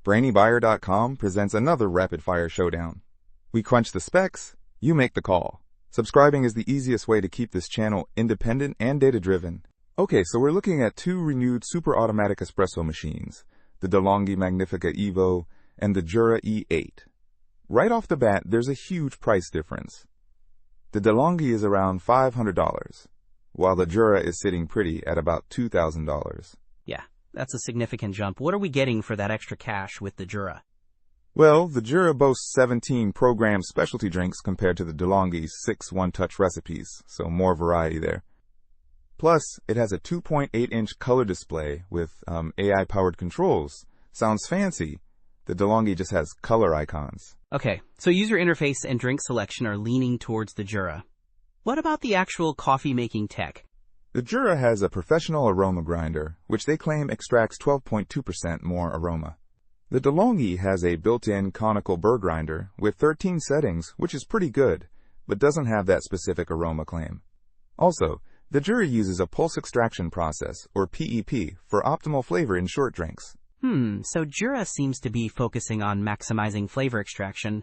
BrainyBuyer.com presents another rapid-fire showdown. We crunch the specs, you make the call. Subscribing is the easiest way to keep this channel independent and data-driven. Okay, so we're looking at two renewed super-automatic espresso machines, the De'Longhi Magnifica Evo and the Jura E8. Right off the bat, there's a huge price difference. The De'Longhi is around $500, while the Jura is sitting pretty at about $2,000. Yeah, that's a significant jump. What are we getting for that extra cash with the Jura? Well, the Jura boasts 17 programmed specialty drinks compared to the De'Longhi's 6 one-touch recipes, so more variety there. Plus, it has a 2.8-inch color display with AI-powered controls. Sounds fancy. The De'Longhi just has color icons. Okay, so user interface and drink selection are leaning towards the Jura. What about the actual coffee-making tech? The Jura has a professional aroma grinder, which they claim extracts 12.2% more aroma. The De'Longhi has a built-in conical burr grinder with 13 settings, which is pretty good, but doesn't have that specific aroma claim. Also, the Jura uses a pulse extraction process, or PEP, for optimal flavor in short drinks. So Jura seems to be focusing on maximizing flavor extraction.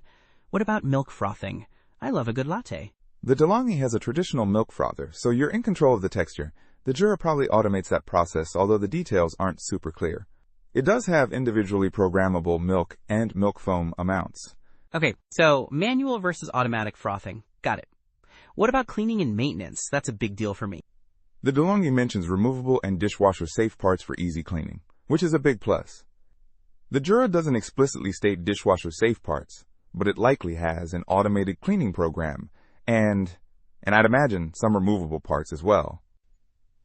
What about milk frothing? I love a good latte. The De'Longhi has a traditional milk frother, so you're in control of the texture. The Jura probably automates that process, although the details aren't super clear. It does have individually programmable milk and milk foam amounts. Okay, so manual versus automatic frothing. Got it. What about cleaning and maintenance? That's a big deal for me. The De'Longhi mentions removable and dishwasher-safe parts for easy cleaning, which is a big plus. The Jura doesn't explicitly state dishwasher-safe parts, but it likely has an automated cleaning program, and I'd imagine some removable parts as well.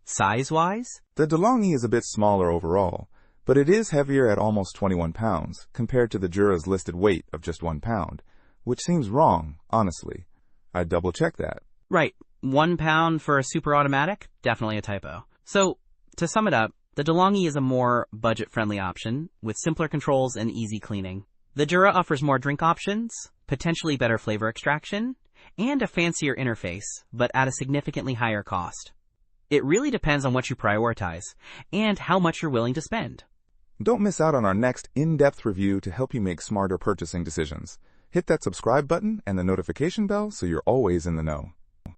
Size-wise? The De'Longhi is a bit smaller overall, but it is heavier at almost 21 pounds compared to the Jura's listed weight of just 1 pound, which seems wrong, honestly. I'd double-check that. Right. 1 pound for a super automatic? Definitely a typo. So, to sum it up, the De'Longhi is a more budget-friendly option with simpler controls and easy cleaning. The Jura offers more drink options, potentially better flavor extraction, and a fancier interface, but at a significantly higher cost. It really depends on what you prioritize and how much you're willing to spend. Don't miss out on our next in-depth review to help you make smarter purchasing decisions. Hit that subscribe button and the notification bell so you're always in the know.